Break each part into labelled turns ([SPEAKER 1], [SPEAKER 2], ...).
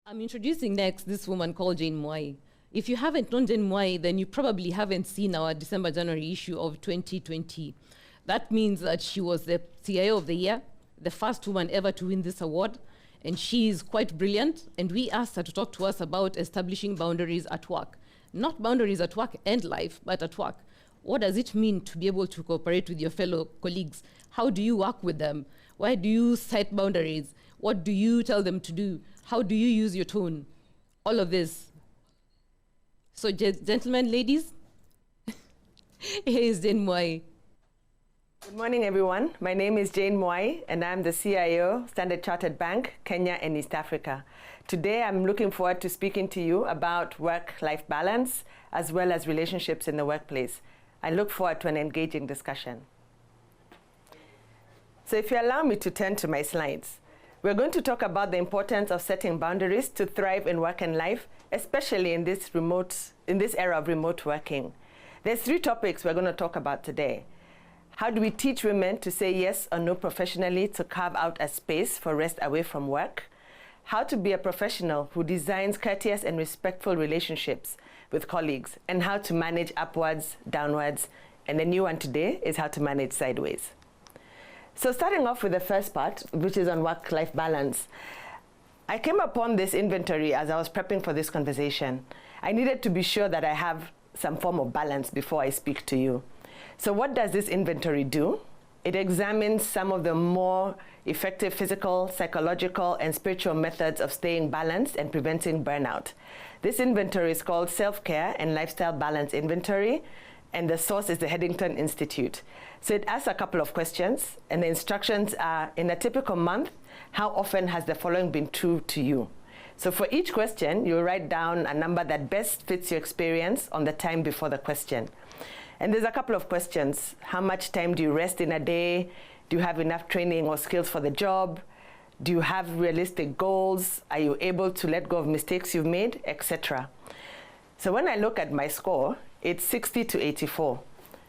[SPEAKER 1] I'm introducing next this woman called Jaine Mwai. If you haven't known Jaine Mwai, then you probably haven't seen our December-January issue of 2020. That means that she was the CIO of the year, the first woman ever to win this award, and she is quite brilliant, and we asked her to talk to us about establishing boundaries at work. Not boundaries at work and life, but at work. What does it mean to be able to cooperate with your fellow colleagues? How do you work with them? Why do you set boundaries? What do you tell them to do? How do you use your tone? All of this. So, gentlemen, ladies, here is Jaine Mwai.
[SPEAKER 2] Good morning, everyone. My name is Jaine Mwai, and I'm the CIO, Standard Chartered Bank, Kenya and East Africa. Today, I'm looking forward to speaking to you about work-life balance, as well as relationships in the workplace. I look forward to an engaging discussion. So if you allow me to turn to my slides, we're going to talk about the importance of setting boundaries to thrive in work and life, especially in this era of remote working. There's 3 topics we're going to talk about today. How do we teach women to say yes or no professionally to carve out a space for rest away from work? How to be a professional who designs courteous and respectful relationships with colleagues, and how to manage upwards, downwards, and the new one today is how to manage sideways. So starting off with the first part, which is on work-life balance, I came upon this inventory as I was prepping for this conversation. I needed to be sure that I have some form of balance before I speak to you. So what does this inventory do? It examines some of the more effective physical, psychological, and spiritual methods of staying balanced and preventing burnout. This inventory is called SelfCare and Lifestyle Balance Inventory, and the source is the Headington Institute. So it asks a couple of questions, and the instructions are, in a typical month, how often has the following been true to you? So for each question, you write down a number that best fits your experience on the time before the question. And there's a couple of questions. How much time do you rest in a day? Do you have enough training or skills for the job? Do you have realistic goals? Are you able to let go of mistakes you've made, etc.? So when I look at my score, it's 60 to 84.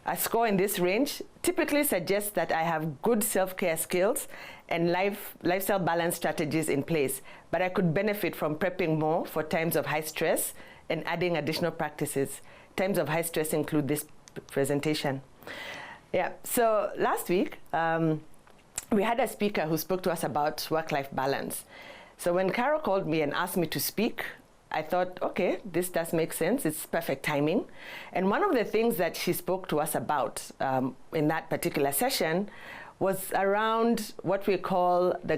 [SPEAKER 2] A score in this range typically suggests that I have good self-care skills and lifestyle balance strategies in place, but I could benefit from prepping more for times of high stress and adding additional practices. Times of high stress include this presentation. Yeah, so last week, we had a speaker who spoke to us about work-life balance. So when Carol called me and asked me to speak, I thought, okay, this does make sense. It's perfect timing. And one of the things that she spoke to us about in that particular session was around what we call the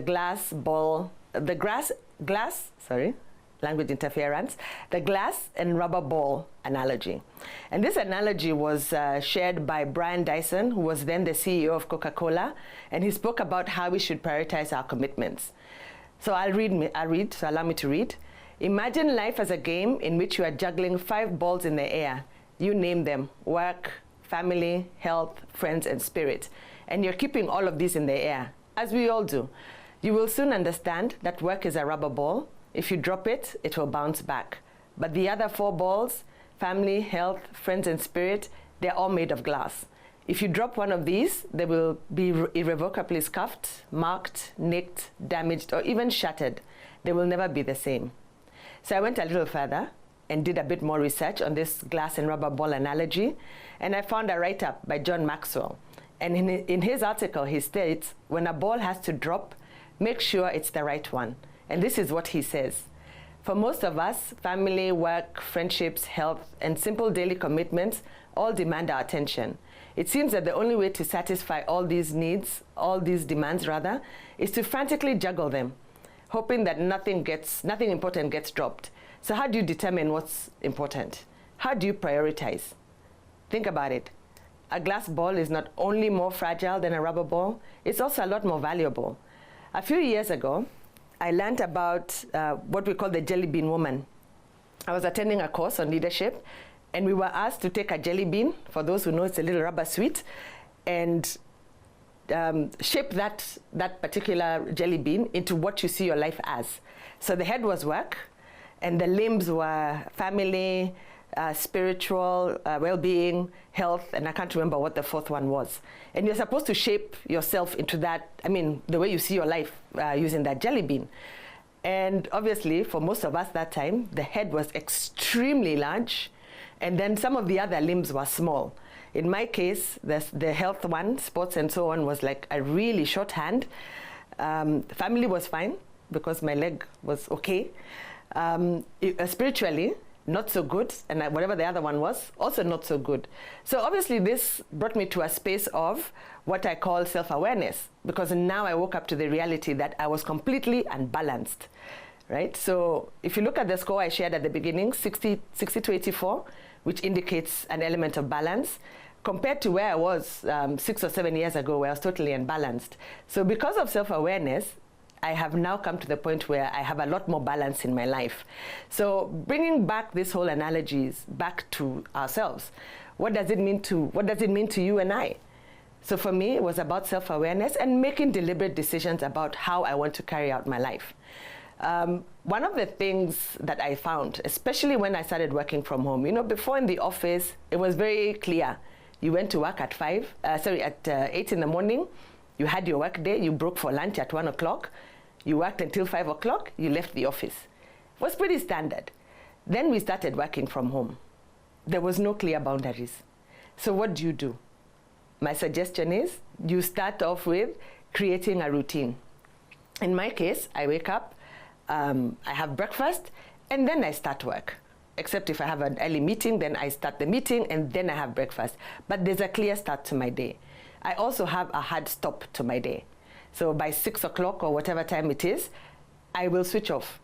[SPEAKER 2] language interference, the glass and rubber ball analogy. And this analogy was shared by Brian Dyson, who was then the CEO of Coca-Cola, and he spoke about how we should prioritize our commitments. So I'll read, so allow me to read. Imagine life as a game in which you are juggling 5 balls in the air. You name them: work, family, health, friends, and spirit. And you're keeping all of these in the air, as we all do. You will soon understand that work is a rubber ball. If you drop it, it will bounce back. But the other 4 balls, family, health, friends, and spirit, they're all made of glass. If you drop one of these, they will be irrevocably scuffed, marked, nicked, damaged, or even shattered. They will never be the same. So I went a little further and did a bit more research on this glass and rubber ball analogy, and I found a write-up by John Maxwell. And in his article, he states, when a ball has to drop, make sure it's the right one. And this is what he says. For most of us, family, work, friendships, health, and simple daily commitments all demand our attention. It seems that the only way to satisfy all these demands, is to frantically juggle them, hoping that nothing important gets dropped. So how do you determine what's important? How do you prioritize? Think about it. A glass ball is not only more fragile than a rubber ball, it's also a lot more valuable. A few years ago, I learned about what we call the jelly bean woman. I was attending a course on leadership, and we were asked to take a jelly bean, for those who know it's a little rubber sweet, and shape that particular jelly bean into what you see your life as. So the head was work, and the limbs were family, spiritual, well-being, health, and I can't remember what the 4th one was. And you're supposed to shape yourself into that, the way you see your life using that jelly bean. And obviously, for most of us that time, the head was extremely large, and then some of the other limbs were small. In my case, the health one, sports and so on, was like a really short hand. Family was fine because my leg was okay. Spiritually, not so good, and whatever the other one was, also not so good. So obviously this brought me to a space of what I call self-awareness, because now I woke up to the reality that I was completely unbalanced, right? So if you look at the score I shared at the beginning, 60 to 84, which indicates an element of balance, compared to where I was 6 or 7 years ago, where I was totally unbalanced. So because of self-awareness, I have now come to the point where I have a lot more balance in my life. So bringing back this whole analogies back to ourselves, what does it mean to you and I? So for me, it was about self-awareness and making deliberate decisions about how I want to carry out my life. One of the things that I found, especially when I started working from home, before in the office, it was very clear. You went to work at 8 in the morning, you had your work day, you broke for lunch at 1 o'clock, you worked until 5 o'clock, you left the office. It was pretty standard. Then we started working from home. There was no clear boundaries. So what do? My suggestion is you start off with creating a routine. In my case, I wake up, I have breakfast, and then I start work. Except if I have an early meeting, then I start the meeting, and then I have breakfast. But there's a clear start to my day. I also have a hard stop to my day. So by 6 o'clock or whatever time it is, I will switch off.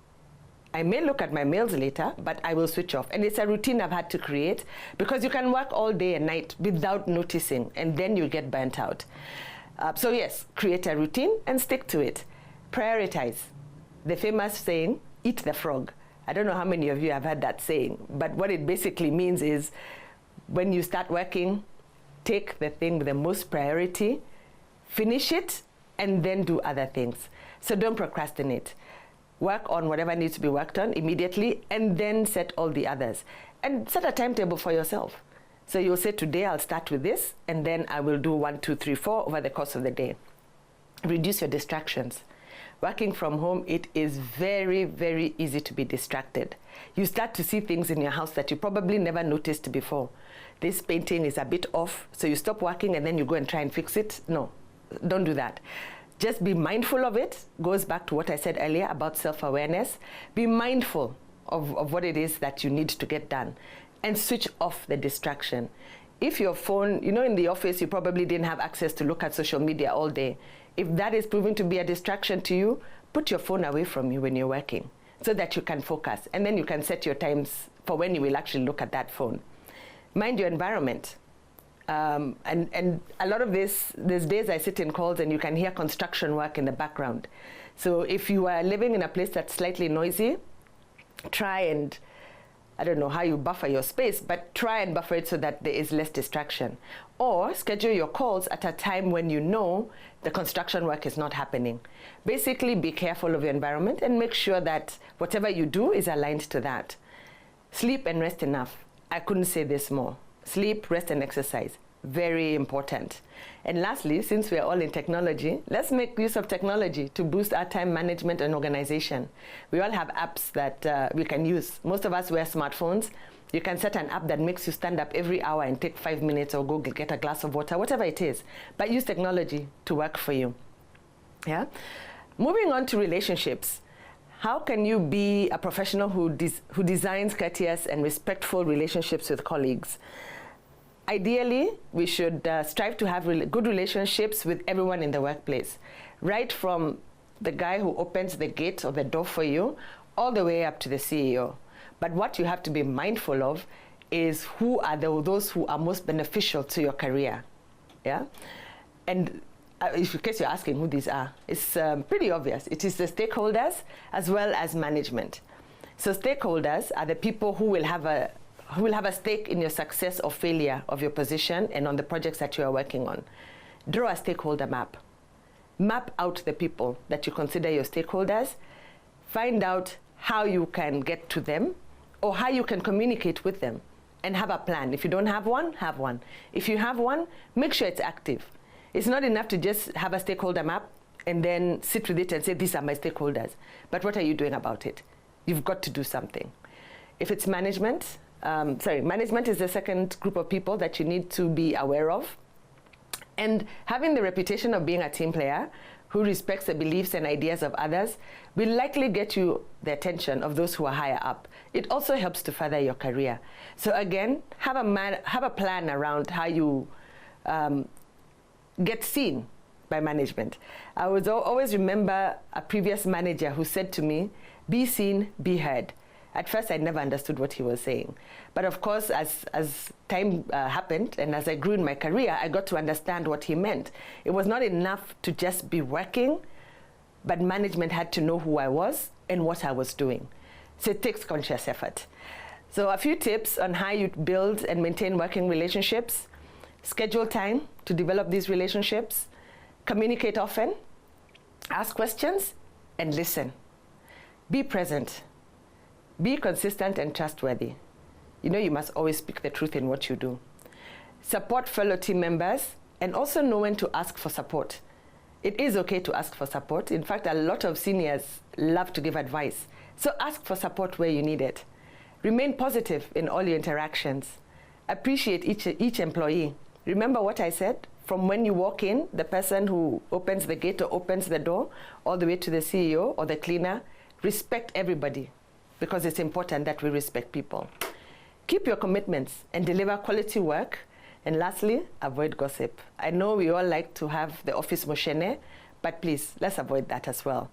[SPEAKER 2] I may look at my mails later, but I will switch off. And it's a routine I've had to create, because you can work all day and night without noticing, and then you get burnt out. So yes, create a routine and stick to it. Prioritize. The famous saying, eat the frog. I don't know how many of you have heard that saying, but what it basically means is when you start working, take the thing with the most priority, finish it, and then do other things. So don't procrastinate. Work on whatever needs to be worked on immediately, and then set all the others. And set a timetable for yourself. So you'll say, today I'll start with this, and then I will do 1, 2, 3, 4 over the course of the day. Reduce your distractions. Working from home, it is very, very easy to be distracted. You start to see things in your house that you probably never noticed before. This painting is a bit off, so you stop working and then you go and try and fix it. No, don't do that. Just be mindful of it. Goes back to what I said earlier about self-awareness. Be mindful of what it is that you need to get done, and switch off the distraction. If your phone, in the office, you probably didn't have access to look at social media all day. If that is proving to be a distraction to you, put your phone away from you when you're working so that you can focus, and then you can set your times for when you will actually look at that phone. Mind your environment. And a lot of there's days I sit in calls and you can hear construction work in the background. So if you are living in a place that's slightly noisy, try and, I don't know how you buffer your space, but try and buffer it so that there is less distraction. Or schedule your calls at a time when you know the construction work is not happening. Basically, be careful of your environment and make sure that whatever you do is aligned to that. Sleep and rest enough. I couldn't say this more. Sleep, rest, and exercise. Very important. And lastly, since we are all in technology, let's make use of technology to boost our time management and organization. We all have apps that we can use. Most of us wear smartphones. You can set an app that makes you stand up every hour and take 5 minutes or go get a glass of water, whatever it is. But use technology to work for you. Yeah. Moving on to relationships. How can you be a professional who designs courteous and respectful relationships with colleagues? Ideally, we should strive to have good relationships with everyone in the workplace, right from the guy who opens the gate or the door for you, all the way up to the CEO. But what you have to be mindful of is who are those who are most beneficial to your career. Yeah? And in case you're asking who these are, it's pretty obvious. It is the stakeholders as well as management. So stakeholders are the people who will have a stake in your success or failure of your position and on the projects that you are working on. Draw a stakeholder map. Map out the people that you consider your stakeholders. Find out how you can get to them or how you can communicate with them, and have a plan. If you don't have one, have one. If you have one, make sure it's active. It's not enough to just have a stakeholder map and then sit with it and say, these are my stakeholders. But what are you doing about it? You've got to do something. If it's management, management is the second group of people that you need to be aware of. And having the reputation of being a team player who respects the beliefs and ideas of others will likely get you the attention of those who are higher up. It also helps to further your career. So again, have a plan around how you get seen by management. I would always remember a previous manager who said to me, be seen, be heard. At first, I never understood what he was saying. But of course, as time happened and as I grew in my career, I got to understand what he meant. It was not enough to just be working, but management had to know who I was and what I was doing. So it takes conscious effort. So a few tips on how you build and maintain working relationships. Schedule time to develop these relationships. Communicate often. Ask questions and listen. Be present. Be consistent and trustworthy. You know you must always speak the truth in what you do. Support fellow team members and also know when to ask for support. It is okay to ask for support. In fact, a lot of seniors love to give advice. So ask for support where you need it. Remain positive in all your interactions. Appreciate each employee. Remember what I said? From when you walk in, the person who opens the gate or opens the door, all the way to the CEO or the cleaner, respect everybody, because it's important that we respect people. Keep your commitments and deliver quality work. And lastly, avoid gossip. I know we all like to have the office moshene, but please, let's avoid that as well.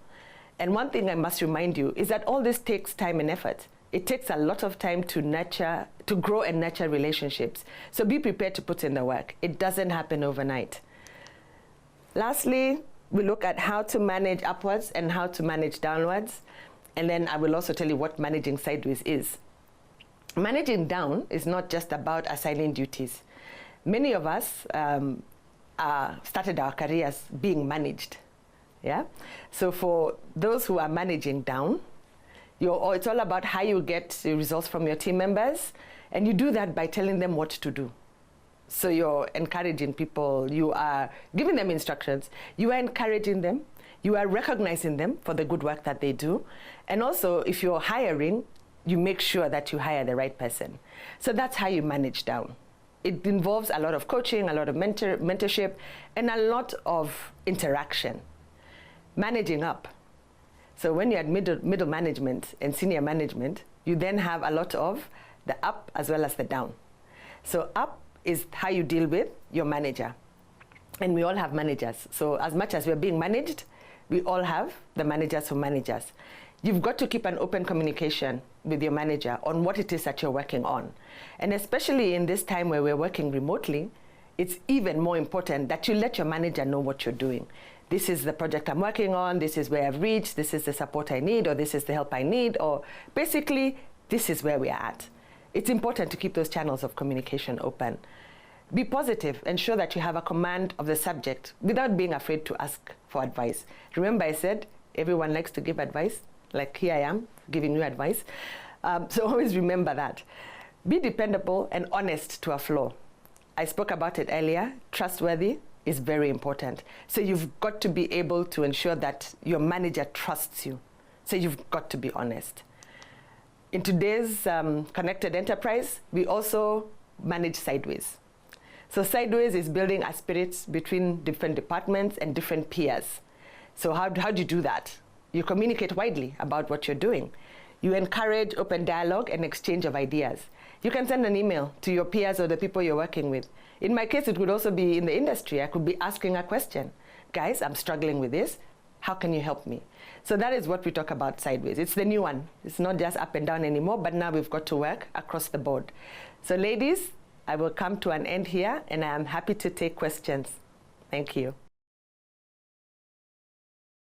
[SPEAKER 2] And one thing I must remind you is that all this takes time and effort. It takes a lot of time to grow and nurture relationships. So be prepared to put in the work. It doesn't happen overnight. Lastly, we look at how to manage upwards and how to manage downwards. And then I will also tell you what managing sideways is. Managing down is not just about assigning duties. Many of us started our careers being managed. Yeah? So for those who are managing down, it's all about how you get results from your team members, and you do that by telling them what to do. So you're encouraging people, you are giving them instructions, you are encouraging them, you are recognizing them for the good work that they do. And also, if you're hiring, you make sure that you hire the right person. So that's how you manage down. It involves a lot of coaching, a lot of mentorship, and a lot of interaction. Managing up. So when you're at middle management and senior management, you then have a lot of the up as well as the down. So up is how you deal with your manager. And we all have managers. So as much as we're being managed, we all have the managers who manage us. You've got to keep an open communication with your manager on what it is that you're working on. And especially in this time where we're working remotely, it's even more important that you let your manager know what you're doing. This is the project I'm working on, this is where I've reached, this is the support I need, or this is the help I need, or basically, this is where we are at. It's important to keep those channels of communication open. Be positive, ensure that you have a command of the subject without being afraid to ask for advice. Remember I said, everyone likes to give advice, like here I am, giving you advice. So always remember that. Be dependable and honest to a flaw. I spoke about it earlier, trustworthy is very important. So you've got to be able to ensure that your manager trusts you. So you've got to be honest. In today's connected enterprise, we also manage sideways. So sideways is building a spirit between different departments and different peers. So how do you do that? You communicate widely about what you're doing. You encourage open dialogue and exchange of ideas. You can send an email to your peers or the people you're working with. In my case, it would also be in the industry. I could be asking a question. Guys, I'm struggling with this. How can you help me? So that is what we talk about sideways. It's the new one. It's not just up and down anymore, but now we've got to work across the board. So ladies, I will come to an end here, and I am happy to take questions. Thank you.